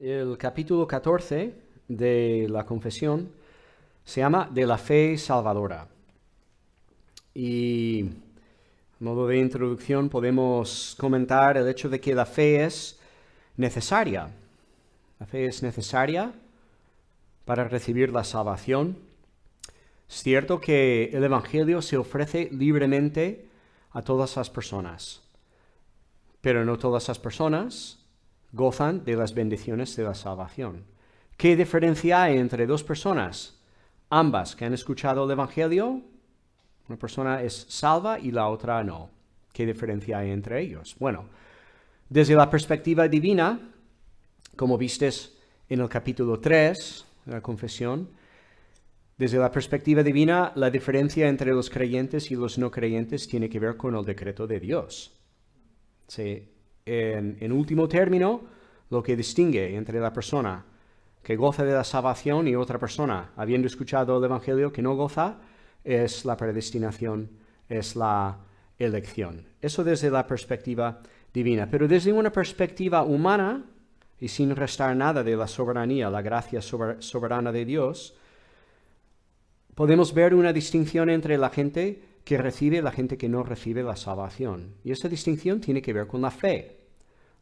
El capítulo 14 de la confesión se llama De la fe salvadora. Y a modo de introducción podemos comentar el hecho de que la fe es necesaria. La fe es necesaria para recibir la salvación. Es cierto que el Evangelio se ofrece libremente a todas las personas, pero no todas las personas gozan de las bendiciones de la salvación. ¿Qué diferencia hay entre dos personas? Ambas que han escuchado el Evangelio, una persona es salva y la otra no. ¿Qué diferencia hay entre ellos? Bueno, desde la perspectiva divina, como vistes en el capítulo 3 de la confesión, desde la perspectiva divina, la diferencia entre los creyentes y los no creyentes tiene que ver con el decreto de Dios. En último término, lo que distingue entre la persona que goza de la salvación y otra persona, habiendo escuchado el Evangelio, que no goza, es la predestinación, es la elección. Eso desde la perspectiva divina. Pero desde una perspectiva humana, y sin restar nada de la soberanía, la gracia soberana de Dios, podemos ver una distinción entre la gente que recibe y la gente que no recibe la salvación. Y esa distinción tiene que ver con la fe.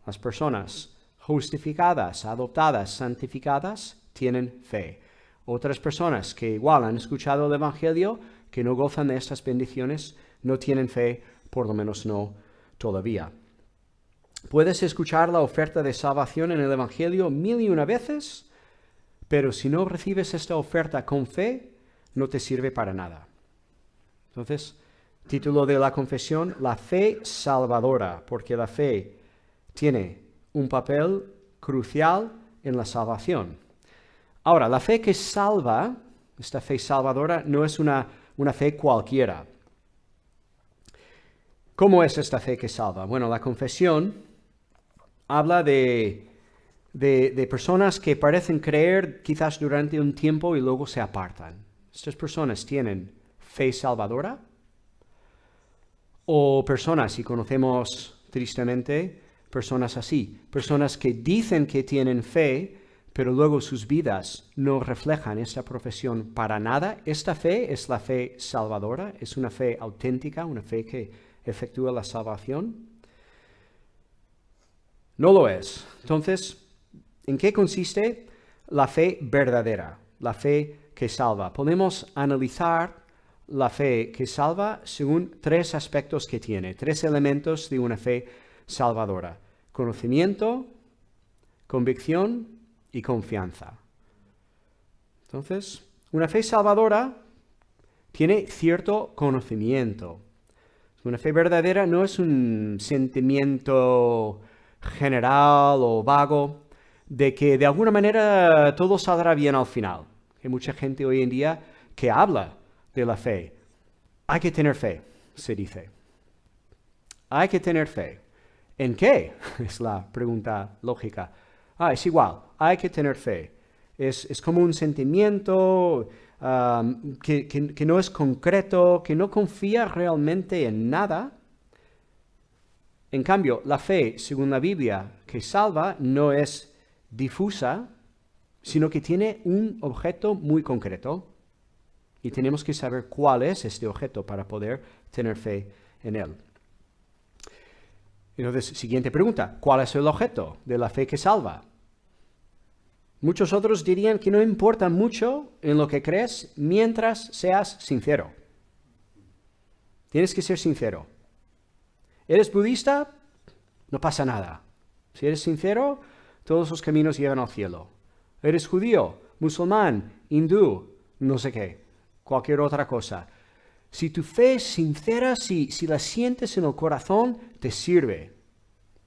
Las personas justificadas, adoptadas, santificadas, tienen fe. Otras personas que igual han escuchado el Evangelio, que no gozan de estas bendiciones, no tienen fe, por lo menos no todavía. Puedes escuchar la oferta de salvación en el Evangelio 1001 veces, pero si no recibes esta oferta con fe, no te sirve para nada. Entonces, título de la confesión, la fe salvadora, porque la fe tiene un papel crucial en la salvación. Ahora, la fe que salva, esta fe salvadora, no es una fe cualquiera. ¿Cómo es esta fe que salva? Bueno, la confesión habla de personas que parecen creer quizás durante un tiempo y luego se apartan. Estas personas tienen fe salvadora, o personas, y conocemos tristemente personas así, personas que dicen que tienen fe, pero luego sus vidas no reflejan esta profesión para nada. Esta fe es la fe salvadora, es una fe auténtica, una fe que efectúa la salvación. No lo es. Entonces, ¿en qué consiste la fe verdadera, la fe que salva? Podemos analizar la fe que salva según tres aspectos que tiene, tres elementos de una fe salvadora: conocimiento, convicción y confianza. Entonces, una fe salvadora tiene cierto conocimiento. Una fe verdadera no es un sentimiento general o vago de que de alguna manera todo saldrá bien al final. Hay mucha gente hoy en día que habla de la fe. Hay que tener fe, se dice. Hay que tener fe. ¿En qué? Es la pregunta lógica. Es igual, hay que tener fe. Es como un sentimiento que no es concreto, que no confía realmente en nada. En cambio, la fe, según la Biblia, que salva, no es difusa, sino que tiene un objeto muy concreto. Y tenemos que saber cuál es este objeto para poder tener fe en él. Entonces, siguiente pregunta: ¿cuál es el objeto de la fe que salva? Muchos otros dirían que no importa mucho en lo que crees mientras seas sincero. Tienes que ser sincero. ¿Eres budista? No pasa nada. Si eres sincero, todos los caminos llevan al cielo. ¿Eres judío, musulmán, hindú, no sé qué, cualquier otra cosa? Si tu fe es sincera, si la sientes en el corazón, te sirve.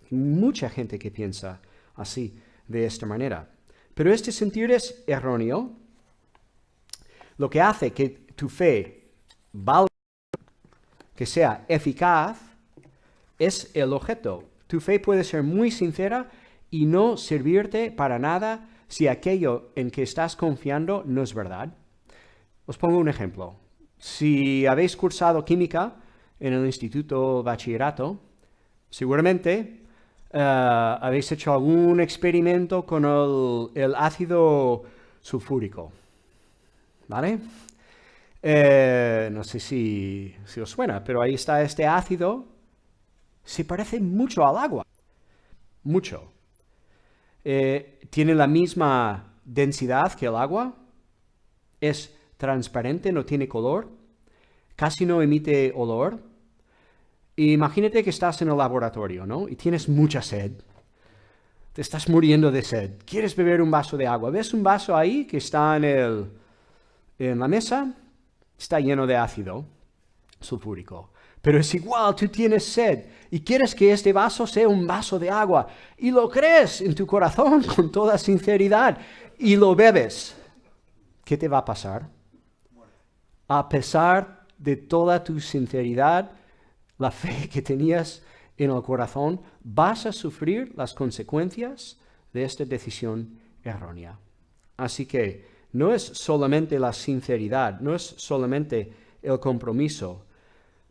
Hay mucha gente que piensa así, de esta manera. Pero este sentir es erróneo. Lo que hace que tu fe valga, que sea eficaz, es el objeto. Tu fe puede ser muy sincera y no servirte para nada si aquello en que estás confiando no es verdad. Os pongo un ejemplo. Si habéis cursado química en el instituto bachillerato, seguramente ¿Habéis hecho algún experimento con el ácido sulfúrico? ¿Vale? No sé si os suena, pero ahí está este ácido. Se parece mucho al agua. Mucho. Tiene la misma densidad que el agua. Es transparente, no tiene color. Casi no emite olor. Imagínate que estás en el laboratorio, ¿no? Y tienes mucha sed. Te estás muriendo de sed. Quieres beber un vaso de agua. ¿Ves un vaso ahí que está en la mesa? Está lleno de ácido sulfúrico. Pero es igual, tú tienes sed y quieres que este vaso sea un vaso de agua. Y lo crees en tu corazón con toda sinceridad y lo bebes. ¿Qué te va a pasar? A pesar de toda tu sinceridad, la fe que tenías en el corazón, vas a sufrir las consecuencias de esta decisión errónea. Así que no es solamente la sinceridad, no es solamente el compromiso,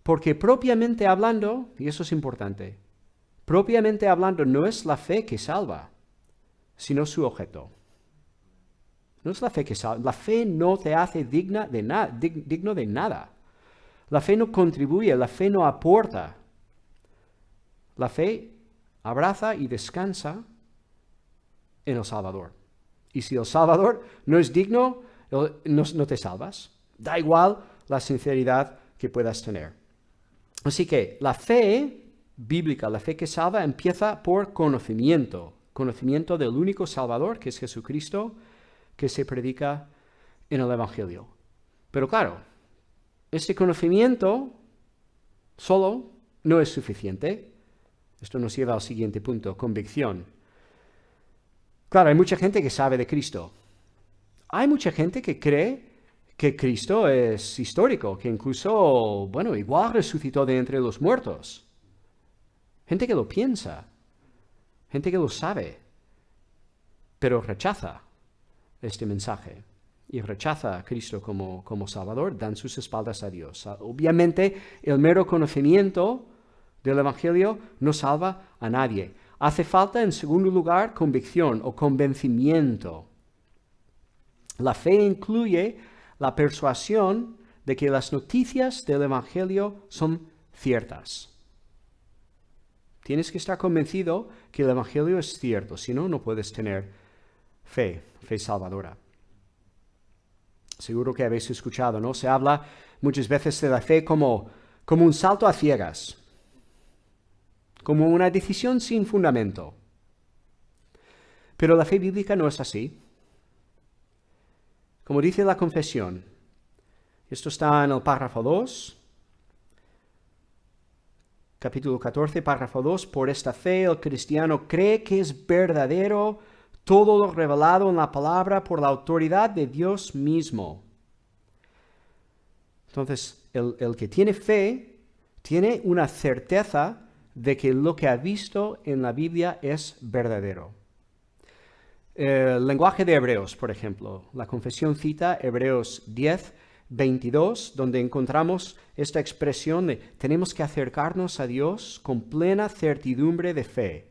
porque propiamente hablando, y eso es importante, propiamente hablando no es la fe que salva, sino su objeto. No es la fe que salva. La fe no te hace digno de nada. La fe no contribuye, la fe no aporta. La fe abraza y descansa en el Salvador. Y si el Salvador no es digno, no te salvas. Da igual la sinceridad que puedas tener. Así que la fe bíblica, la fe que salva, empieza por conocimiento. Conocimiento del único Salvador, que es Jesucristo, que se predica en el Evangelio. Pero claro, este conocimiento solo no es suficiente. Esto nos lleva al siguiente punto, convicción. Claro, hay mucha gente que sabe de Cristo. Hay mucha gente que cree que Cristo es histórico, que incluso, bueno, igual resucitó de entre los muertos. Gente que lo piensa, gente que lo sabe, pero rechaza este mensaje y rechaza a Cristo como Salvador, dan sus espaldas a Dios. Obviamente, el mero conocimiento del Evangelio no salva a nadie. Hace falta, en segundo lugar, convicción o convencimiento. La fe incluye la persuasión de que las noticias del Evangelio son ciertas. Tienes que estar convencido que el Evangelio es cierto, si no, no puedes tener fe salvadora. Seguro que habéis escuchado, ¿no? Se habla muchas veces de la fe como un salto a ciegas, como una decisión sin fundamento. Pero la fe bíblica no es así. Como dice la confesión, esto está en el párrafo 2, capítulo 14, párrafo 2, por esta fe el cristiano cree que es verdadero todo lo revelado en la palabra por la autoridad de Dios mismo. Entonces, el que tiene fe tiene una certeza de que lo que ha visto en la Biblia es verdadero. El lenguaje de Hebreos, por ejemplo. La confesión cita Hebreos 10, 22, donde encontramos esta expresión de tenemos que acercarnos a Dios con plena certidumbre de fe.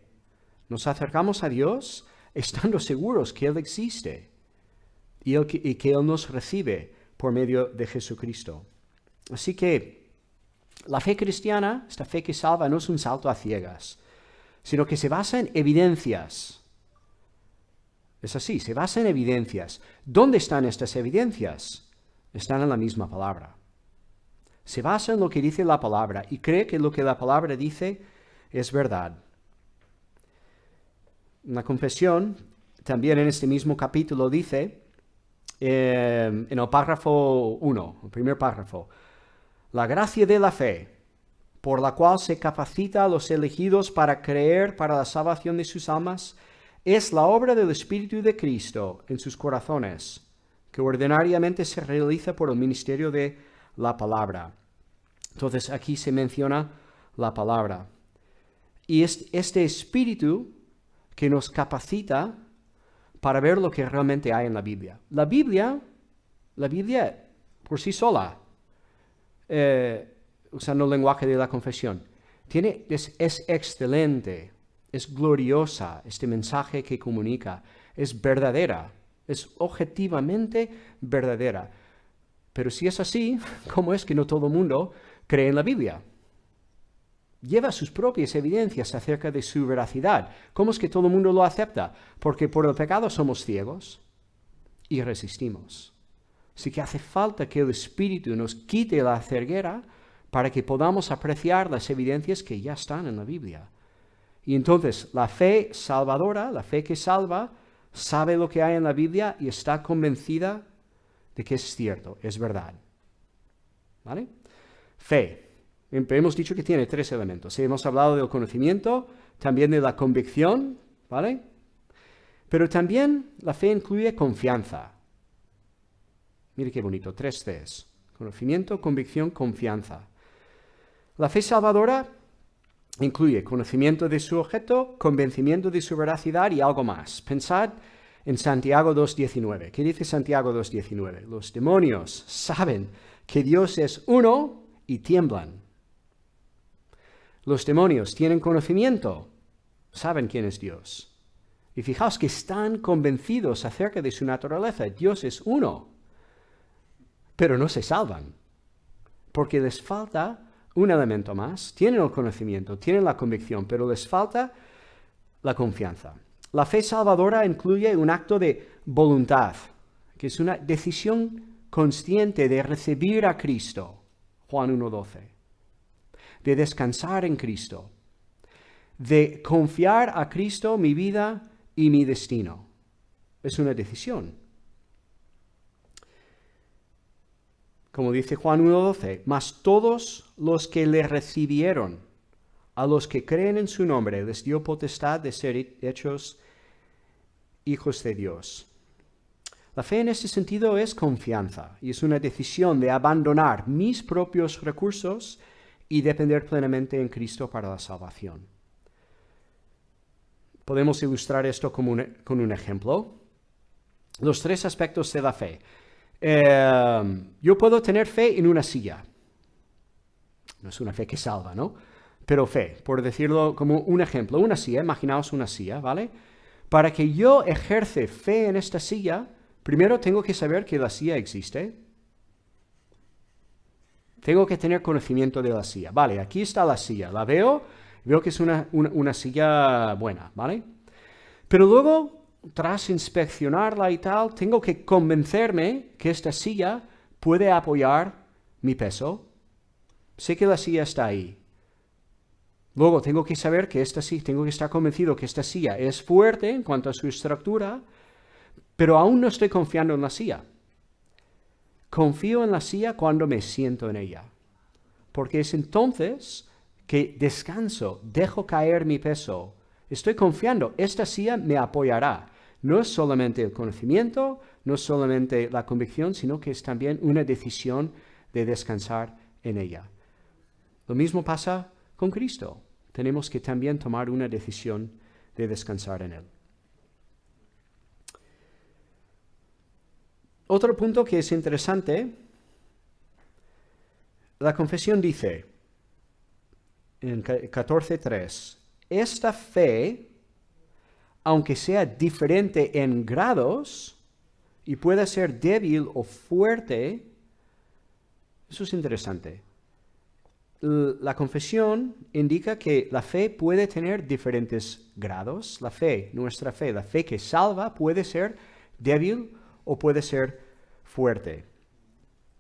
Nos acercamos a Dios estando seguros que Él existe y que Él nos recibe por medio de Jesucristo. Así que la fe cristiana, esta fe que salva, no es un salto a ciegas, sino que se basa en evidencias. Es así, se basa en evidencias. ¿Dónde están estas evidencias? Están en la misma palabra. Se basa en lo que dice la palabra y cree que lo que la palabra dice es verdad. La confesión, también en este mismo capítulo, dice, en el párrafo 1, el primer párrafo, la gracia de la fe, por la cual se capacita a los elegidos para creer para la salvación de sus almas, es la obra del Espíritu de Cristo en sus corazones, que ordinariamente se realiza por el ministerio de la palabra. Entonces aquí se menciona la palabra. Y este Espíritu que nos capacita para ver lo que realmente hay en la Biblia. La Biblia por sí sola, usando el lenguaje de la confesión, es excelente, es gloriosa, este mensaje que comunica, es verdadera, es objetivamente verdadera. Pero si es así, ¿cómo es que no todo el mundo cree en la Biblia? Lleva sus propias evidencias acerca de su veracidad. ¿Cómo es que todo el mundo lo acepta? Porque por el pecado somos ciegos y resistimos. Así que hace falta que el Espíritu nos quite la ceguera para que podamos apreciar las evidencias que ya están en la Biblia. Y entonces la fe salvadora, la fe que salva, sabe lo que hay en la Biblia y está convencida de que es cierto, es verdad. ¿Vale? Fe. Hemos dicho que tiene 3 elementos. Hemos hablado del conocimiento, también de la convicción, ¿vale? Pero también la fe incluye confianza. Mire qué bonito, 3 Cs. Conocimiento, convicción, confianza. La fe salvadora incluye conocimiento de su objeto, convencimiento de su veracidad y algo más. Pensad en Santiago 2.19. ¿Qué dice Santiago 2.19? Los demonios saben que Dios es uno y tiemblan. Los demonios tienen conocimiento, saben quién es Dios. Y fijaos que están convencidos acerca de su naturaleza. Dios es uno, pero no se salvan, porque les falta un elemento más. Tienen el conocimiento, tienen la convicción, pero les falta la confianza. La fe salvadora incluye un acto de voluntad, que es una decisión consciente de recibir a Cristo, Juan 1.12, de descansar en Cristo, de confiar a Cristo mi vida y mi destino. Es una decisión. Como dice Juan 1.12, mas todos los que le recibieron, a los que creen en su nombre, les dio potestad de ser hechos hijos de Dios. La fe en este sentido es confianza y es una decisión de abandonar mis propios recursos y depender plenamente en Cristo para la salvación. Podemos ilustrar esto con un ejemplo. Los 3 aspectos de la fe. Yo puedo tener fe en una silla. No es una fe que salva, ¿no? Pero fe, por decirlo como un ejemplo, una silla, imaginaos una silla, ¿vale? Para que yo ejerce fe en esta silla, primero tengo que saber que la silla existe. Tengo que tener conocimiento de la silla. Vale, aquí está la silla, la veo que es una silla buena, ¿vale? Pero luego, tras inspeccionarla y tal, tengo que convencerme que esta silla puede apoyar mi peso. Sé que la silla está ahí. Luego tengo que saber que tengo que estar convencido que esta silla es fuerte en cuanto a su estructura, pero aún no estoy confiando en la silla. Confío en la silla cuando me siento en ella, porque es entonces que descanso, dejo caer mi peso. Estoy confiando, esta silla me apoyará. No es solamente el conocimiento, no es solamente la convicción, sino que es también una decisión de descansar en ella. Lo mismo pasa con Cristo. Tenemos que también tomar una decisión de descansar en Él. Otro punto que es interesante, la confesión dice en 14.3, esta fe, aunque sea diferente en grados y pueda ser débil o fuerte, eso es interesante. La confesión indica que la fe puede tener diferentes grados. La fe, nuestra fe, la fe que salva puede ser débil o puede ser fuerte.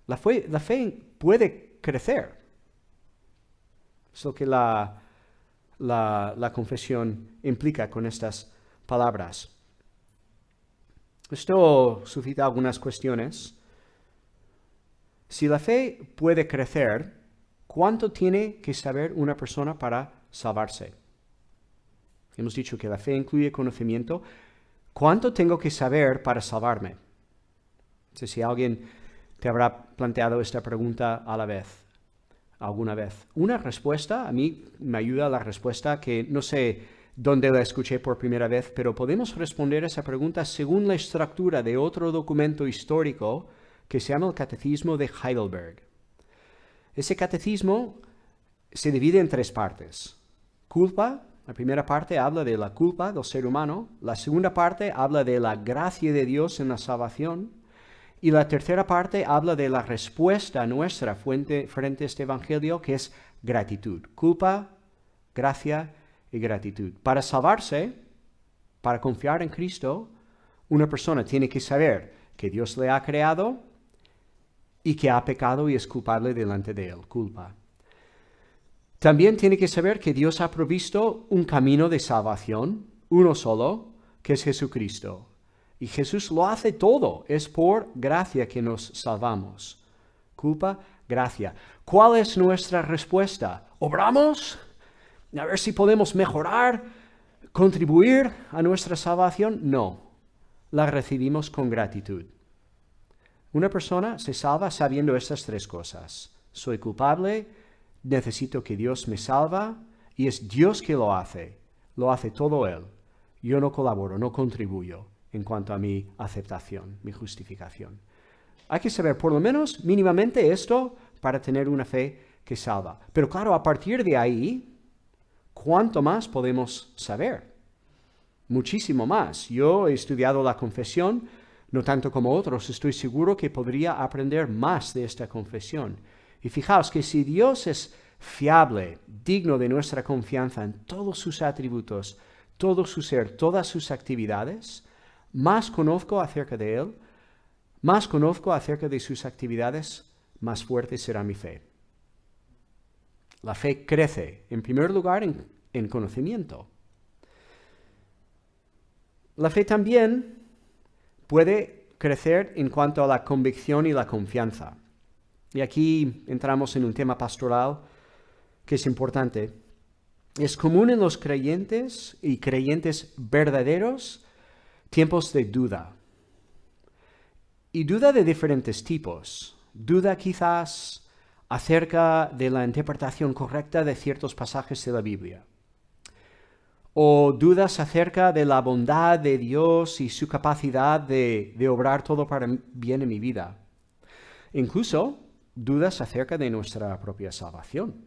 La fe puede crecer. Es lo que la confesión implica con estas palabras. Esto suscita algunas cuestiones. Si la fe puede crecer, ¿cuánto tiene que saber una persona para salvarse? Hemos dicho que la fe incluye conocimiento. ¿Cuánto tengo que saber para salvarme? No sé si alguien te habrá planteado esta pregunta alguna vez. Una respuesta, a mí me ayuda la respuesta que no sé dónde la escuché por primera vez, pero podemos responder a esa pregunta según la estructura de otro documento histórico que se llama el Catecismo de Heidelberg. Ese catecismo se divide en 3 partes: culpa, La primera parte habla de la culpa del ser humano, la segunda parte habla de la gracia de Dios en la salvación, y la tercera parte habla de la respuesta nuestra frente a este evangelio, que es gratitud. Culpa, gracia y gratitud. Para salvarse, para confiar en Cristo, una persona tiene que saber que Dios le ha creado y que ha pecado y es culpable delante de él. Culpa. También tiene que saber que Dios ha provisto un camino de salvación, uno solo, que es Jesucristo. Y Jesús lo hace todo. Es por gracia que nos salvamos. Culpa, gracia. ¿Cuál es nuestra respuesta? ¿Obramos? A ver si podemos mejorar, contribuir a nuestra salvación. No. La recibimos con gratitud. Una persona se salva sabiendo estas tres cosas. Soy culpable, necesito que Dios me salva, y es Dios que lo hace todo Él. Yo no colaboro, no contribuyo en cuanto a mi aceptación, mi justificación. Hay que saber por lo menos mínimamente esto para tener una fe que salva. Pero claro, a partir de ahí, ¿cuánto más podemos saber? Muchísimo más. Yo he estudiado la confesión, no tanto como otros, estoy seguro que podría aprender más de esta confesión. Y fijaos que si Dios es fiable, digno de nuestra confianza en todos sus atributos, todo su ser, todas sus actividades, más conozco acerca de Él, más conozco acerca de sus actividades, más fuerte será mi fe. La fe crece, en primer lugar, en conocimiento. La fe también puede crecer en cuanto a la convicción y la confianza. Y aquí entramos en un tema pastoral que es importante. Es común en los creyentes y creyentes verdaderos tiempos de duda. Y duda de diferentes tipos. Duda quizás acerca de la interpretación correcta de ciertos pasajes de la Biblia. O dudas acerca de la bondad de Dios y su capacidad de obrar todo para bien en mi vida. Incluso dudas acerca de nuestra propia salvación.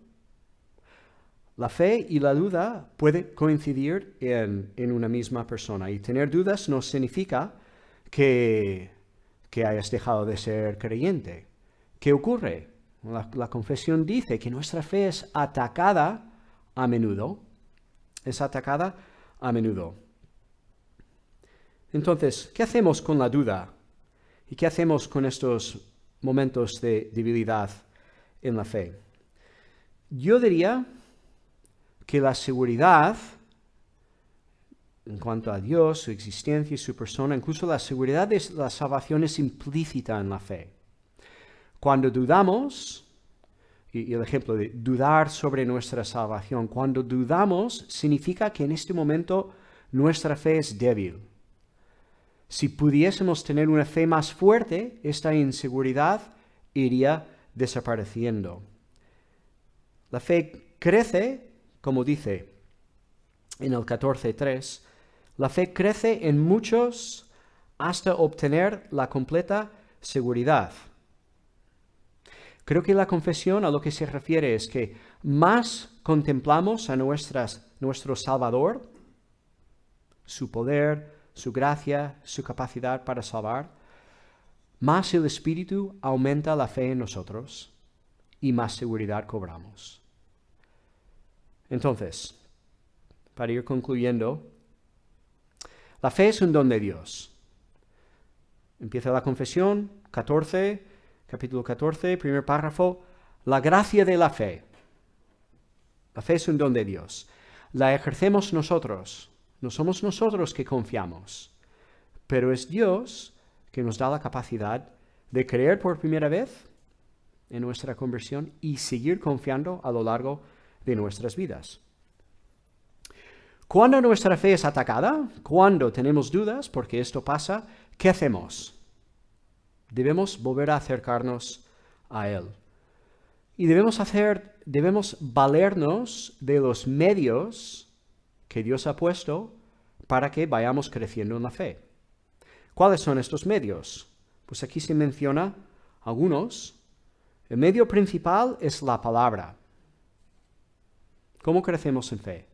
La fe y la duda pueden coincidir en una misma persona, y tener dudas no significa que hayas dejado de ser creyente. ¿Qué ocurre? La confesión dice que nuestra fe es atacada a menudo. Es atacada a menudo. Entonces, ¿qué hacemos con la duda? ¿Y qué hacemos con estos momentos de debilidad en la fe? Yo diría que la seguridad en cuanto a Dios, su existencia y su persona, incluso la seguridad de la salvación es implícita en la fe. Cuando dudamos, y el ejemplo de dudar sobre nuestra salvación, cuando dudamos significa que en este momento nuestra fe es débil. Si pudiésemos tener una fe más fuerte, esta inseguridad iría desapareciendo. La fe crece, como dice en el 14:3, la fe crece en muchos hasta obtener la completa seguridad. Creo que la confesión a lo que se refiere es que más contemplamos a nuestro Salvador, su poder, su gracia, su capacidad para salvar, más el Espíritu aumenta la fe en nosotros y más seguridad cobramos. Entonces, para ir concluyendo, la fe es un don de Dios. Empieza la confesión, capítulo 14, primer párrafo, la gracia de la fe. La fe es un don de Dios. La ejercemos nosotros. No somos nosotros que confiamos, pero es Dios que nos da la capacidad de creer por primera vez en nuestra conversión y seguir confiando a lo largo de nuestras vidas. Cuando nuestra fe es atacada, cuando tenemos dudas, porque esto pasa, ¿qué hacemos? Debemos volver a acercarnos a Él. Y debemos valernos de los medios que Dios ha puesto para que vayamos creciendo en la fe. ¿Cuáles son estos medios? Pues aquí se menciona algunos. El medio principal es la palabra. ¿Cómo crecemos en fe?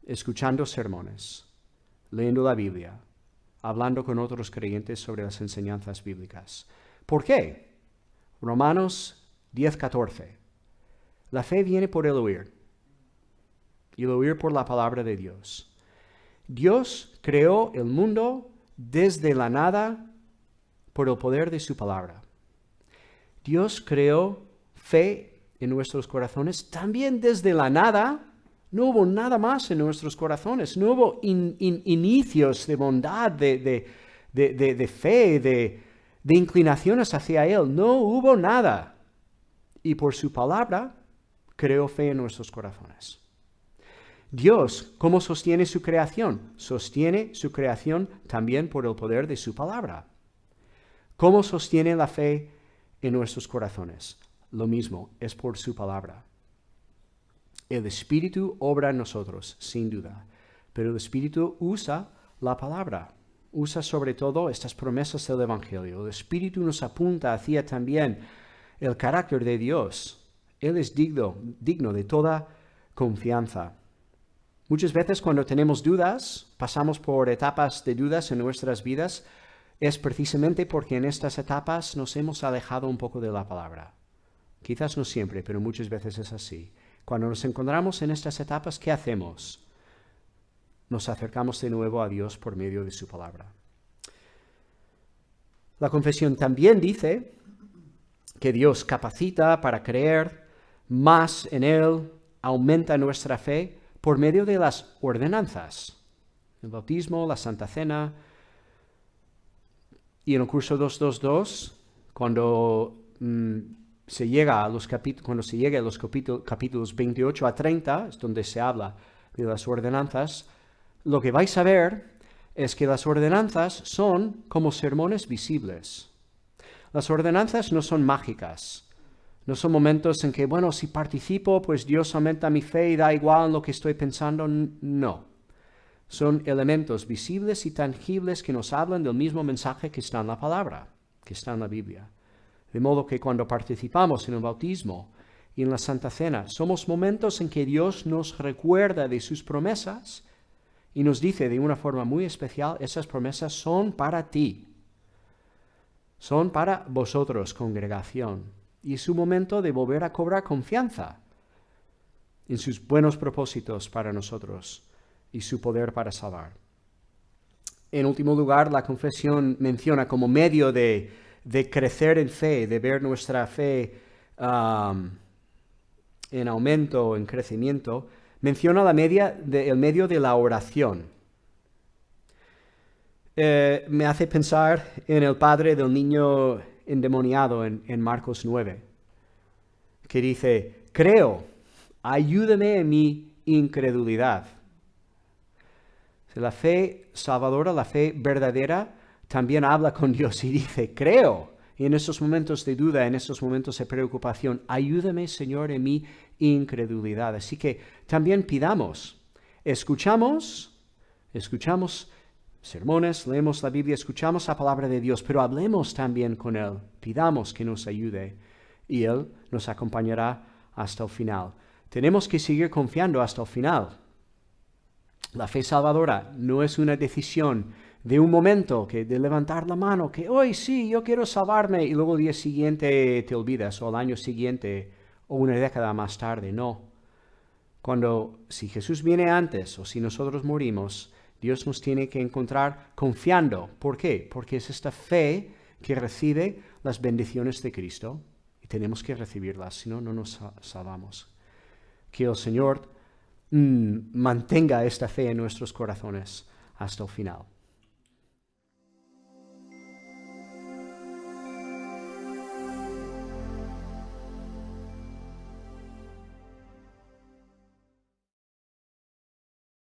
escuchando sermones, leyendo la Biblia, hablando con otros creyentes sobre las enseñanzas bíblicas. ¿Por qué? Romanos 10:14. La fe viene por el oír, y el oír por la palabra de Dios. Dios creó el mundo desde la nada por el poder de su palabra. Dios creó fe en nuestros corazones también desde la nada. No hubo nada más en nuestros corazones, no hubo inicios de bondad, de fe, de inclinaciones hacia Él, no hubo nada. Y por su palabra creó fe en nuestros corazones. Dios, ¿cómo sostiene su creación? Sostiene su creación también por el poder de su palabra. ¿Cómo sostiene la fe en nuestros corazones? Lo mismo, es por su palabra. El Espíritu obra en nosotros, sin duda, pero el Espíritu usa la palabra, usa sobre todo estas promesas del Evangelio. El Espíritu nos apunta hacia también el carácter de Dios. Él es digno de toda confianza. Muchas veces cuando tenemos dudas, pasamos por etapas de dudas en nuestras vidas, es precisamente porque en estas etapas nos hemos alejado un poco de la palabra. Quizás no siempre, pero muchas veces es así. Cuando nos encontramos en estas etapas, ¿qué hacemos? Nos acercamos de nuevo a Dios por medio de su palabra. La confesión también dice que Dios capacita para creer más en Él, aumenta nuestra fe por medio de las ordenanzas. El bautismo, la Santa Cena. Y en el curso 222, cuando se llega a los capítulos 28 a 30, es donde se habla de las ordenanzas, lo que vais a ver es que las ordenanzas son como sermones visibles. Las ordenanzas no son mágicas. No son momentos en que, bueno, si participo, pues Dios aumenta mi fe y da igual lo que estoy pensando. No. Son elementos visibles y tangibles que nos hablan del mismo mensaje que está en la palabra, que está en la Biblia. De modo que cuando participamos en el bautismo y en la Santa Cena, somos momentos en que Dios nos recuerda de sus promesas y nos dice de una forma muy especial, esas promesas son para ti. Son para vosotros, congregación. Y es un momento de volver a cobrar confianza en sus buenos propósitos para nosotros y su poder para salvar. En último lugar, la confesión menciona como medio de crecer en fe, de ver nuestra fe en aumento, en crecimiento, menciona el medio de la oración. Me hace pensar en el padre del niño endemoniado en Marcos 9, que dice, creo, ayúdame en mi incredulidad. La fe salvadora, la fe verdadera, también habla con Dios y dice, creo. Y en esos momentos de duda, en esos momentos de preocupación, ayúdame, Señor, en mi incredulidad. Así que también pidamos, escuchamos sermones, leemos la Biblia, escuchamos la palabra de Dios, pero hablemos también con Él, pidamos que nos ayude y Él nos acompañará hasta el final. Tenemos que seguir confiando hasta el final. La fe salvadora no es una decisión de un momento, de levantar la mano, que hoy sí, yo quiero salvarme, y luego el día siguiente te olvidas, o el año siguiente, o una década más tarde, no. Si Jesús viene antes, o si nosotros morimos, Dios nos tiene que encontrar confiando. ¿Por qué? Porque es esta fe que recibe las bendiciones de Cristo, y tenemos que recibirlas, si no, no nos salvamos. Que el Señor mantenga esta fe en nuestros corazones hasta el final.